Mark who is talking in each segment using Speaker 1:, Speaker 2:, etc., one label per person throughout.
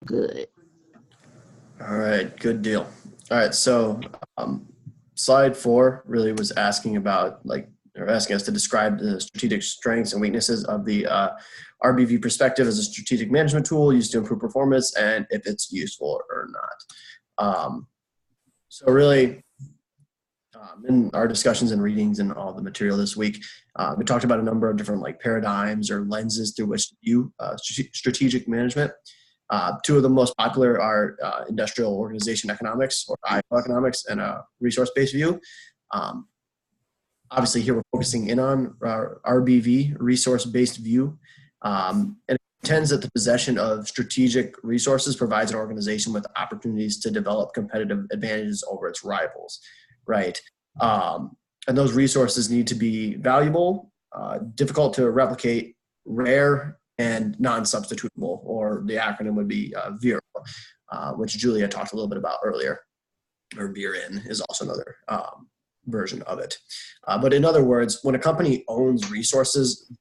Speaker 1: good.
Speaker 2: All right, good deal. All right, so slide 4 really was asking about or asking us to describe the strategic strengths and weaknesses of the RBV perspective as a strategic management tool used to improve performance and if it's useful or not. So really, in our discussions and readings and all the material this week, we talked about a number of different paradigms or lenses through which to view strategic management. Two of the most popular are industrial organization economics or IO economics and a resource-based view. Obviously here we're focusing in on our RBV, resource-based view. And it contends that the possession of strategic resources provides an organization with opportunities to develop competitive advantages over its rivals, right? And those resources need to be valuable, difficult to replicate, rare, and non-substitutable, or the acronym would be VERO, which Julia talked a little bit about earlier, or VERIN is also another version of it. But in other words, when a company owns resources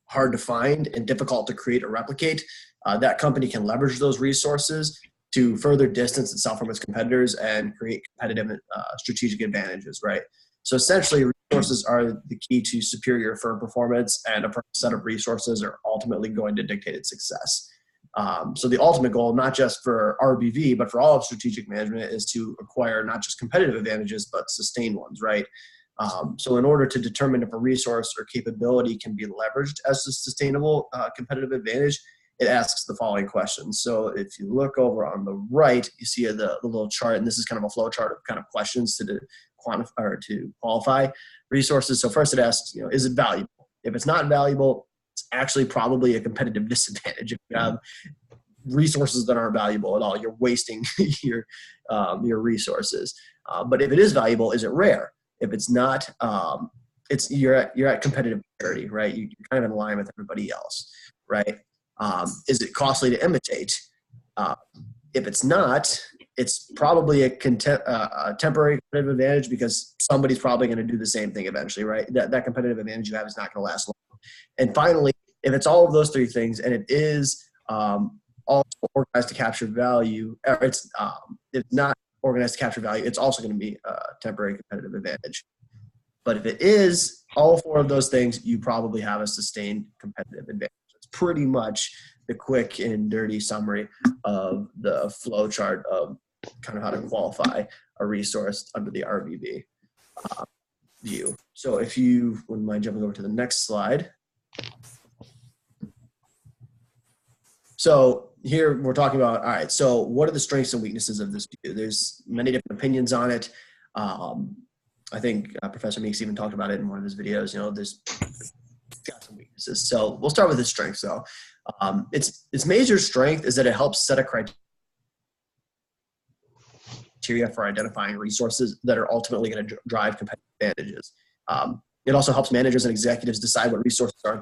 Speaker 2: hard to find and difficult to create or replicate, that company can leverage those resources to further distance itself from its competitors and create competitive strategic advantages, right? So essentially, resources are the key to superior firm performance, and a set of resources are ultimately going to dictate its success. So the ultimate goal, not just for RBV, but for all of strategic management, is to acquire not just competitive advantages, but sustained ones, right? So in order to determine if a resource or capability can be leveraged as a sustainable competitive advantage, it asks the following questions. So if you look over on the right, you see the little chart, and this is kind of a flow chart of kind of questions to quantify or to qualify resources. So first it asks, is it valuable? If it's not valuable, it's actually probably a competitive disadvantage. If you have resources that aren't valuable at all, you're wasting your resources. But if it is valuable, is it rare? If it's not, you're at competitive parity, right? You're kind of in line with everybody else, right? Is it costly to imitate? If it's not, it's probably a temporary competitive advantage because somebody's probably going to do the same thing eventually, right? That competitive advantage you have is not going to last long. And finally, if it's all of those three things and it is also organized to capture value, or it's not organized to capture value, it's also going to be a temporary competitive advantage. But if it is all four of those things, you probably have a sustained competitive advantage. It's pretty much the quick and dirty summary of the flow chart of kind of how to qualify a resource under the RBV view. So if you wouldn't mind jumping over to the next slide. So here we're talking about, all right, so what are the strengths and weaknesses of this view? There's many different opinions on it. I think Professor Meeks even talked about it in one of his videos. There's got some weaknesses. So we'll start with the strengths, though. Its major strength is that it helps set a criteria for identifying resources that are ultimately going to drive competitive advantages. It also helps managers and executives decide what resources are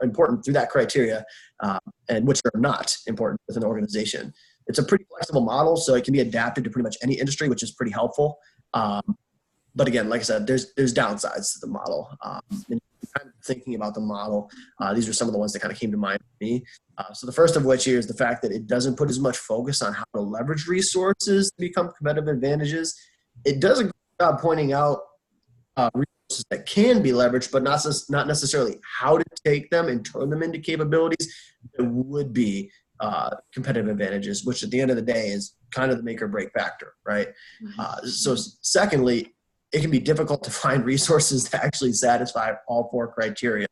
Speaker 2: important through that criteria and which are not important within an organization. It's a pretty flexible model, so it can be adapted to pretty much any industry, which is pretty helpful. But again, like I said, there's downsides to the model. And kind of thinking about the model, these are some of the ones that kind of came to mind for me. So the first of which here is the fact that it doesn't put as much focus on how to leverage resources to become competitive advantages. It does a good job pointing out resources that can be leveraged, but not necessarily how to take them and turn them into capabilities that would be competitive advantages, which at the end of the day is kind of the make or break factor, right? So secondly, it can be difficult to find resources that actually satisfy all four criteria.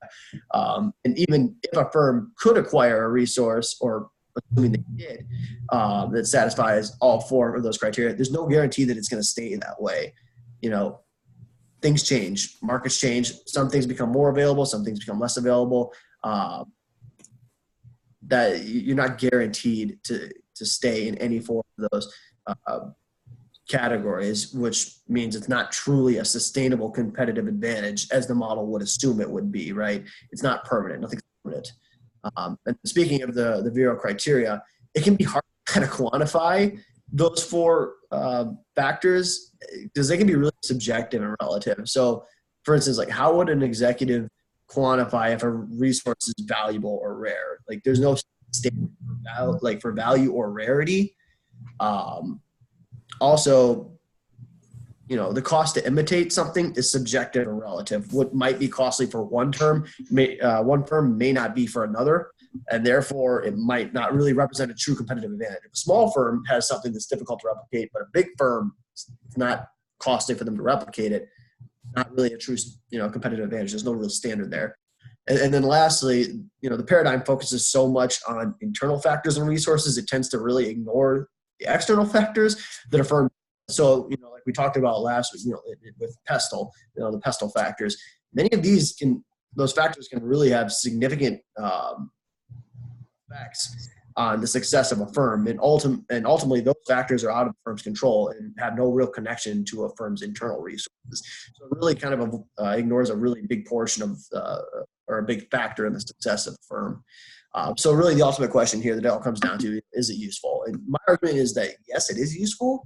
Speaker 2: And even if a firm could acquire a resource, or assuming they did, that satisfies all four of those criteria, there's no guarantee that it's going to stay that way. Things change, markets change, some things become more available, some things become less available. That you're not guaranteed to stay in any four of those categories, which means it's not truly a sustainable competitive advantage as the model would assume it would be, right? It's not permanent, nothing's permanent. And speaking of the VERO criteria, it can be hard to kind of quantify those four factors because they can be really subjective and relative. So for instance, how would an executive quantify if a resource is valuable or rare? There's no standard for value or rarity. Also, the cost to imitate something is subjective or relative. What might be costly for one firm may not be for another, and therefore it might not really represent a true competitive advantage. If a small firm has something that's difficult to replicate, but a big firm, it's not costly for them to replicate it, not really a true competitive advantage. There's no real standard there. And then lastly, the paradigm focuses so much on internal factors and resources, it tends to really ignore the external factors that a firm. So, like we talked about last week, with Pestle, the Pestle factors, many of those factors can really have significant effects on the success of a firm. And ultimately, those factors are out of the firm's control and have no real connection to a firm's internal resources. So it really kind of ignores a really big portion of, or a big factor in the success of the firm. So really the ultimate question here that it all comes down to, is it useful? And my argument is that yes, it is useful.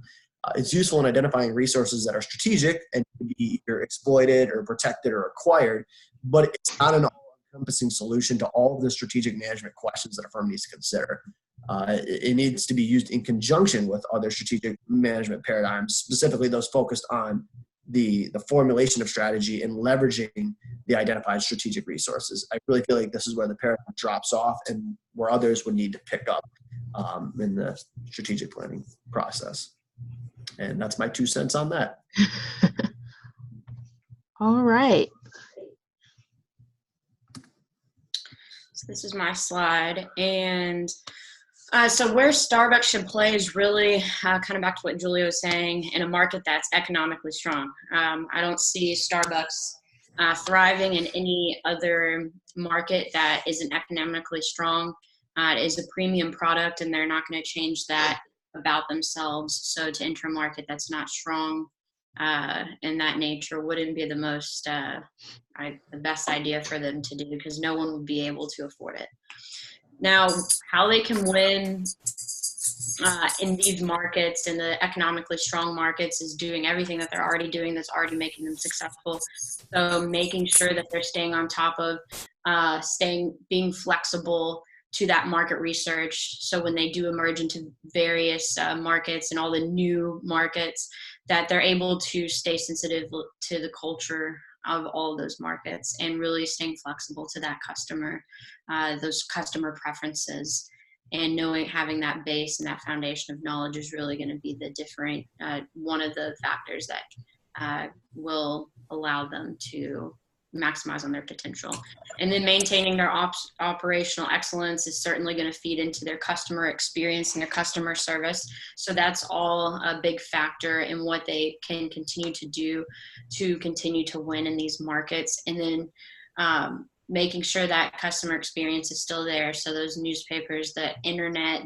Speaker 2: It's useful in identifying resources that are strategic and can be either exploited or protected or acquired, but it's not an all-encompassing solution to all of the strategic management questions that a firm needs to consider. It needs to be used in conjunction with other strategic management paradigms, specifically those focused on the formulation of strategy and leveraging the identified strategic resources. I really feel like this is where the paradigm drops off and where others would need to pick up in the strategic planning process. And that's my 2 cents on that.
Speaker 1: All right.
Speaker 3: So this is my slide. And so where Starbucks should play is really kind of back to what Julia was saying, in a market that's economically strong. I don't see Starbucks thriving in any other market that isn't economically strong. It is a premium product, and they're not going to change that about themselves. So to enter a market that's not strong in that nature wouldn't be the most the best idea for them to do, because no one would be able to afford it. Now, how they can win in these markets, in the economically strong markets, is doing everything that they're already doing that's already making them successful. So making sure that they're staying on top of being flexible to that market research. So when they do emerge into various markets and all the new markets, that they're able to stay sensitive to the culture of all of those markets and really staying flexible to that customer, those customer preferences, and having that base and that foundation of knowledge is really going to be one of the factors that will allow them to maximize on their potential. And then maintaining their operational excellence is certainly going to feed into their customer experience and their customer service. So that's all a big factor in what they can continue to do to continue to win in these markets. And then making sure that customer experience is still there. So those newspapers, the internet,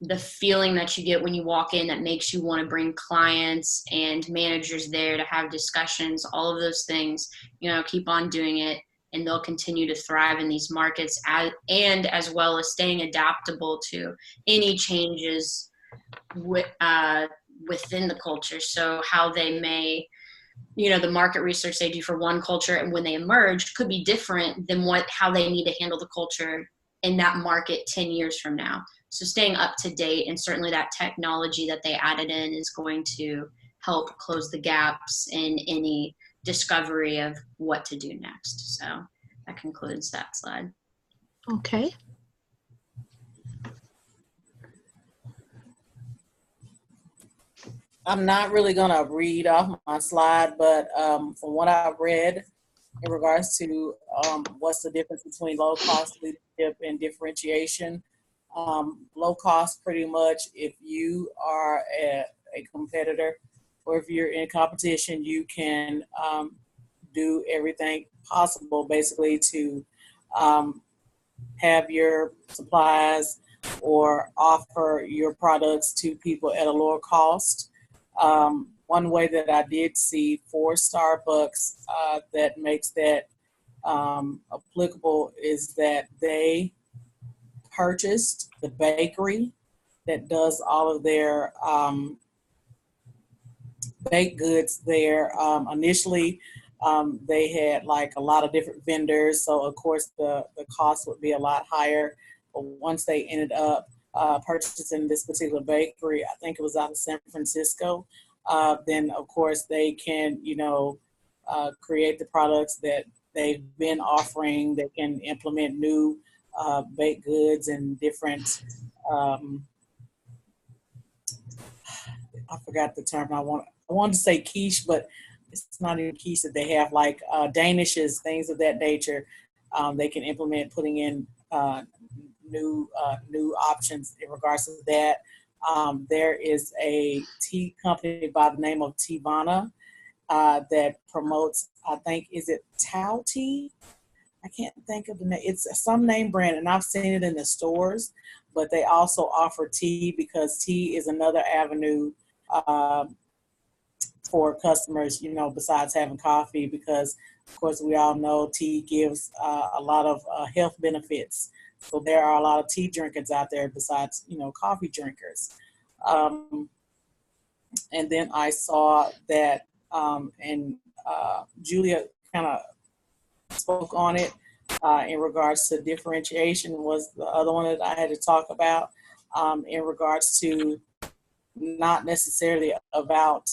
Speaker 3: the feeling that you get when you walk in that makes you want to bring clients and managers there to have discussions, all of those things, keep on doing it, and they'll continue to thrive in these markets, and as well as staying adaptable to any changes within the culture. So how they may, the market research they do for one culture and when they emerge could be different than how they need to handle the culture in that market 10 years from now. So staying up to date, and certainly that technology that they added in is going to help close the gaps in any discovery of what to do next. So that concludes that slide.
Speaker 1: Okay.
Speaker 4: I'm not really going to read off my slide, but from what I've read in regards to what's the difference between low-cost leadership and differentiation, low cost, pretty much, if you are a competitor or if you're in competition, you can do everything possible basically to have your supplies or offer your products to people at a lower cost. One way that I did see for Starbucks that makes that applicable is that they purchased the bakery that does all of their baked goods there. Initially, they had like a lot of different vendors, so of course the cost would be a lot higher. But once they ended up purchasing this particular bakery, I think it was out of San Francisco, then of course they can, create the products that they've been offering. They can implement new baked goods and different, I forgot the term I wanted to say quiche, but it's not even quiche that they have, like danishes, things of that nature. They can implement putting in new options in regards to that. There is a tea company by the name of Tivana that promotes, I think, is it Tao Tea? I can't think of the name. It's some name brand, and I've seen it in the stores, but they also offer tea, because tea is another avenue for customers, besides having coffee, because of course we all know tea gives a lot of health benefits. So there are a lot of tea drinkers out there besides, coffee drinkers. And then I saw that, and Julia kind of spoke on it in regards to differentiation was the other one that I had to talk about, in regards to not necessarily about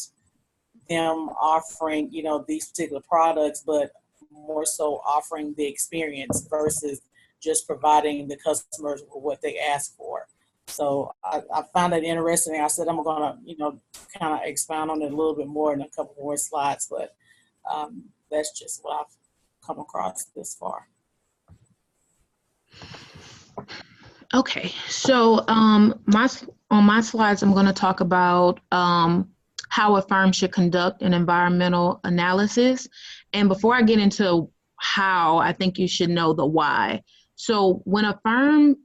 Speaker 4: them offering, these particular products, but more so offering the experience versus just providing the customers with what they ask for. So I found that interesting. I said I'm going to, kind of expound on it a little bit more in a couple more slides, but that's just what I've come across this far.
Speaker 1: Okay, so on my slides, I'm going to talk about how a firm should conduct an environmental analysis. And before I get into how, I think you should know the why. So when a firm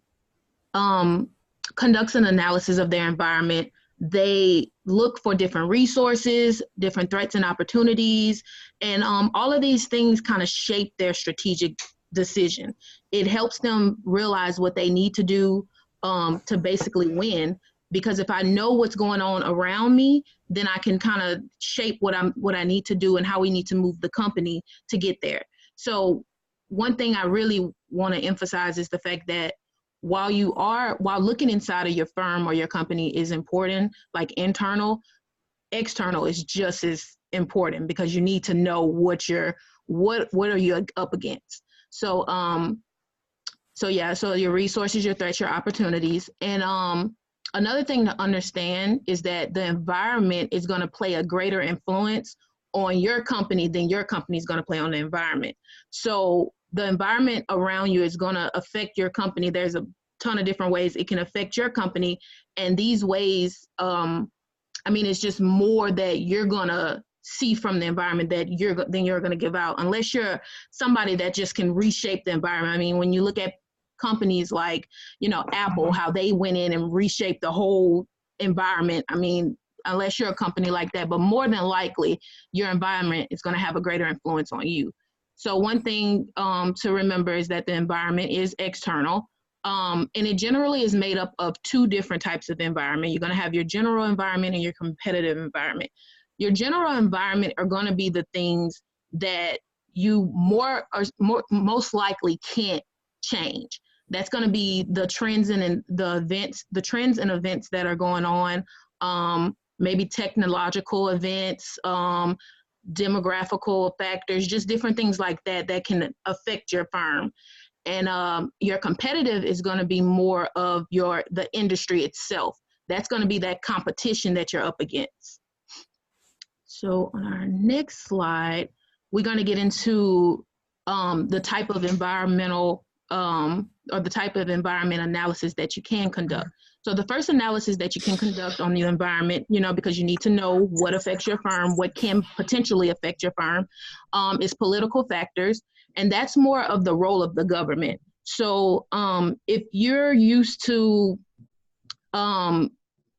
Speaker 1: conducts an analysis of their environment, they look for different resources, different threats and opportunities, and all of these things kind of shape their strategic decision. It helps them realize what they need to do to basically win, because if I know what's going on around me, then I can kind of shape what I need to do and how we need to move the company to get there. So one thing I really want to emphasize is the fact that while looking inside of your firm or your company is important, like internal, external is just as important, because you need to know what are you up against. So so your resources, your threats, your opportunities. And another thing to understand is that the environment is going to play a greater influence on your company than your company is going to play on the environment. So the environment around you is going to affect your company. There's a ton of different ways it can affect your company. And these ways, it's just more that you're going to see from the environment that you're going to give out, unless you're somebody that just can reshape the environment. I mean, when you look at companies like, Apple, how they went in and reshaped the whole environment. I mean, unless you're a company like that, but more than likely your environment is going to have a greater influence on you. So one thing to remember is that the environment is external. And it generally is made up of two different types of environment. You're going to have your general environment and your competitive environment. Your general environment are going to be the things that you most likely can't change. That's going to be the trends and the trends and events that are going on, maybe technological events, demographical factors, just different things like that can affect your firm. And your competitive is going to be more of the industry itself. That's going to be that competition that you're up against. So on our next slide, we're going to get into the type of environmental or the type of environment analysis that you can conduct. So the first analysis that you can conduct on the environment, because you need to know what affects your firm, what can potentially affect your firm, is political factors. And that's more of the role of the government. So if you're used to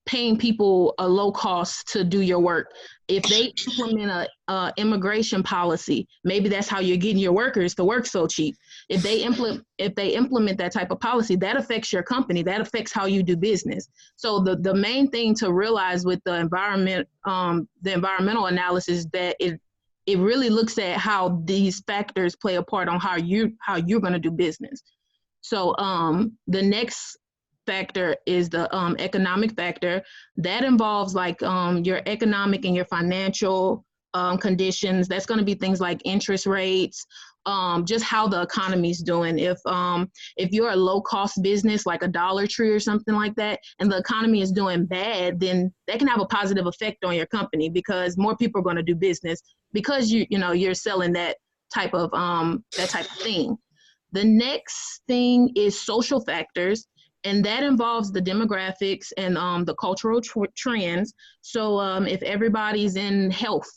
Speaker 1: paying people a low cost to do your work, if they implement a immigration policy, maybe that's how you're getting your workers to work so cheap. If they implement that type of policy, that affects your company. That affects how you do business. So the main thing to realize with the environmental analysis, that it really looks at how these factors play a part on how you're going to do business. So the next factor is the economic factor. That involves like your economic and your financial conditions. That's going to be things like interest rates, just how the economy is doing. If you're a low cost business like a Dollar Tree or something like that, and the economy is doing bad, then that can have a positive effect on your company because more people are going to do business because you're selling that type of thing. The next thing is social factors, and that involves the demographics and the cultural trends. So if everybody's in health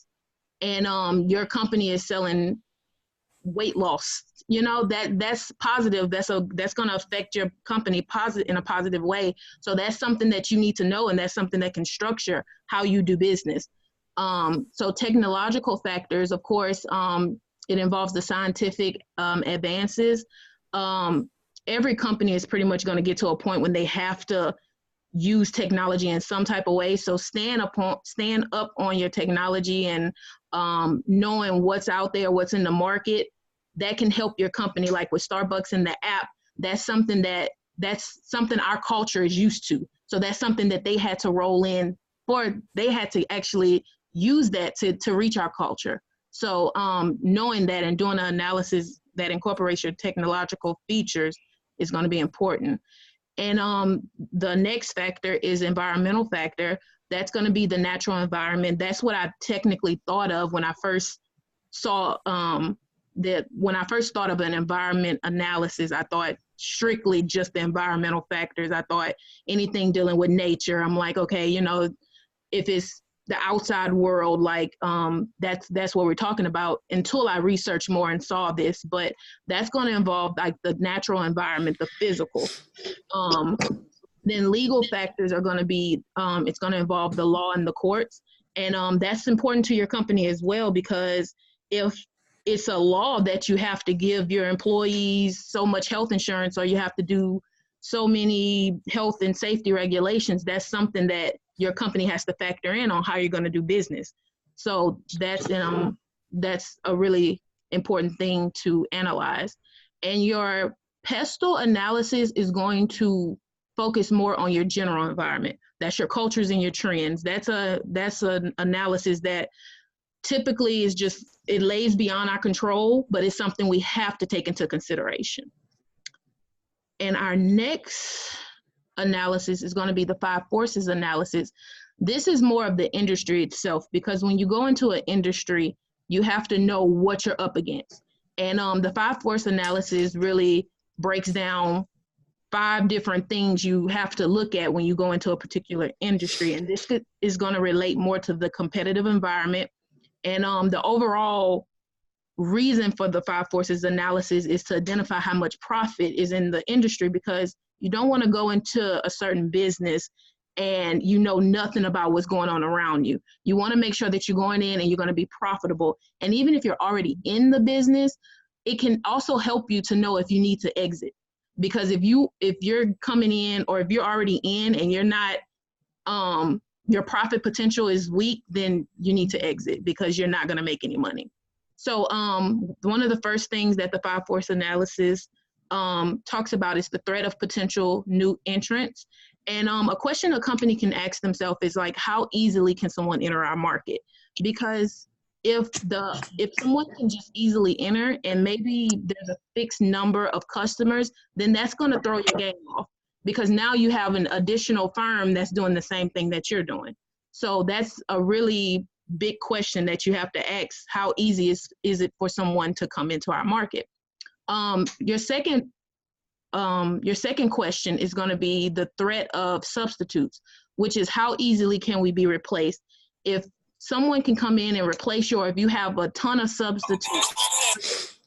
Speaker 1: and your company is selling weight loss, that's positive. That's going to affect your company in a positive way. So that's something that you need to know, and that's something that can structure how you do business. So technological factors, of course, it involves the scientific advances. Every company is pretty much going to get to a point when they have to use technology in some type of way. So stand up on your technology and knowing what's out there, what's in the market, that can help your company. Like with Starbucks and the app, that's something our culture is used to. So that's something that they had to roll in for. They had to actually use that to reach our culture. So knowing that and doing an analysis that incorporates your technological features is going to be important. And the next factor is environmental factor. That's going to be the natural environment. That's what I technically thought of when I first saw when I first thought of an environment analysis. I thought strictly just the environmental factors. I thought anything dealing with nature. I'm like, okay, if it's the outside world, like that's what we're talking about, until I researched more and saw this. But that's going to involve like the natural environment, the physical. Then legal factors are going to be it's going to involve the law and the courts, and that's important to your company as well, because if it's a law that you have to give your employees so much health insurance, or you have to do so many health and safety regulations, that's something that your company has to factor in on how you're going to do business. So that's a really important thing to analyze. And your pestle analysis is going to focus more on your general environment. That's your cultures and your trends. That's an analysis that typically is just, it lays beyond our control, but it's something we have to take into consideration. And our next analysis is going to be the 5 forces analysis. This is more of the industry itself, because when you go into an industry, you have to know what you're up against. And the 5 force analysis really breaks down 5 different things you have to look at when you go into a particular industry. And this is going to relate more to the competitive environment. And the overall reason for the 5 forces analysis is to identify how much profit is in the industry, because you don't want to go into a certain business and you know nothing about what's going on around you. You want to make sure that you're going in and you're going to be profitable. And even if you're already in the business, it can also help you to know if you need to exit. Because if you're coming in, or if you're already in and you're not, your profit potential is weak, then you need to exit because you're not going to make any money. So one of the first things that the 5 force analysis talks about is the threat of potential new entrants. And a question a company can ask themselves is like, how easily can someone enter our market? Because if someone can just easily enter and maybe there's a fixed number of customers, then that's going to throw your game off, because now you have an additional firm that's doing the same thing that you're doing. So that's a really big question that you have to ask. How easy is it for someone to come into our market? Your second question is going to be the threat of substitutes, which is how easily can we be replaced? If someone can come in and replace you, or if you have a ton of substitutes,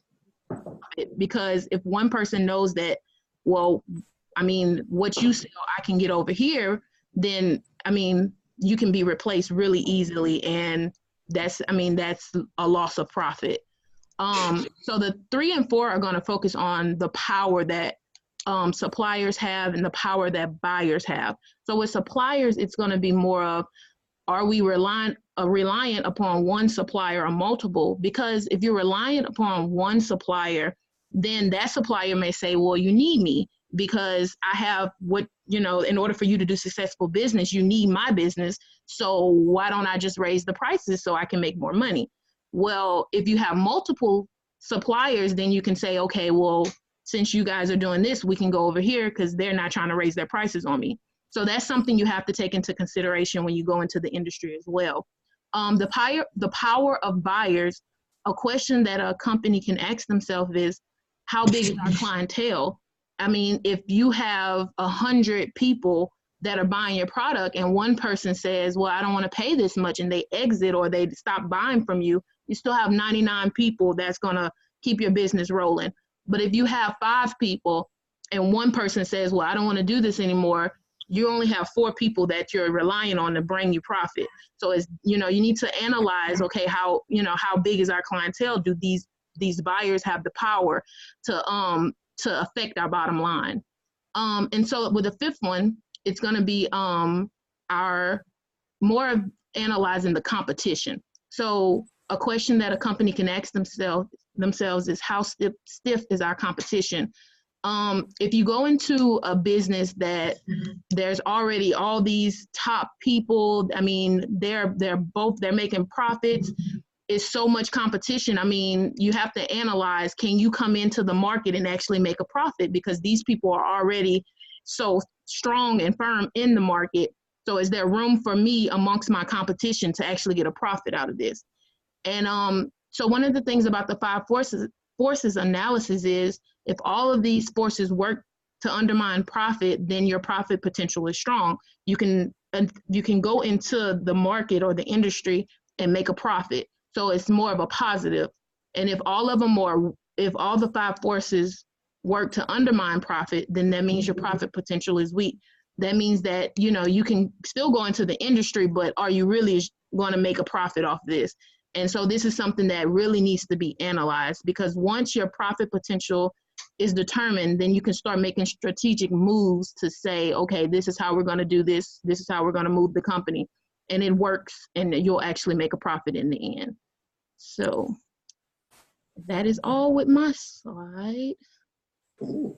Speaker 1: because if one person knows that, well, I mean, what you sell, I can get over here, then, I mean, you can be replaced really easily. And that's a loss of profit. So the 3 and 4 are going to focus on the power that suppliers have and the power that buyers have. So with suppliers, it's going to be more of, are we reliant upon one supplier or multiple? Because if you're reliant upon one supplier, then that supplier may say, well, you need me because I have what, you know, in order for you to do successful business, you need my business. So why don't I just raise the prices so I can make more money? Well, if you have multiple suppliers, then you can say, okay, well, since you guys are doing this, we can go over here because they're not trying to raise their prices on me. So that's something you have to take into consideration when you go into the industry as well. The power of buyers, a question that a company can ask themselves is, how big is our clientele? I mean, if you have 100 people that are buying your product and one person says, well, I don't want to pay this much, and they exit or they stop buying from you, you still have 99 people that's going to keep your business rolling. But if you have 5 people and one person says, well, I don't want to do this anymore, you only have 4 people that you're relying on to bring you profit. So it's, you know, you need to analyze, okay, how, you know, how big is our clientele? Do these buyers have the power to affect our bottom line? And so with the 5th one, it's going to be our more of analyzing the competition. So a question that a company can ask themselves is, how stiff is our competition? If you go into a business that there's already all these top people, I mean, they're making profits. It's so much competition. I mean, you have to analyze, can you come into the market and actually make a profit? Because these people are already so strong and firm in the market. So is there room for me amongst my competition to actually get a profit out of this? And so one of the things about the 5 forces analysis is, if all of these forces work to undermine profit, then your profit potential is strong. You can go into the market or the industry and make a profit. So it's more of a positive. And if all the 5 forces work to undermine profit, then that means your profit potential is weak. That means that, you know, you can still go into the industry, but are you really going to make a profit off this? And so this is something that really needs to be analyzed, because once your profit potential is determined, then you can start making strategic moves to say, okay, this is how we're going to do this. This is how we're going to move the company. And it works, and you'll actually make a profit in the end. So that is all with my slide.
Speaker 2: Ooh,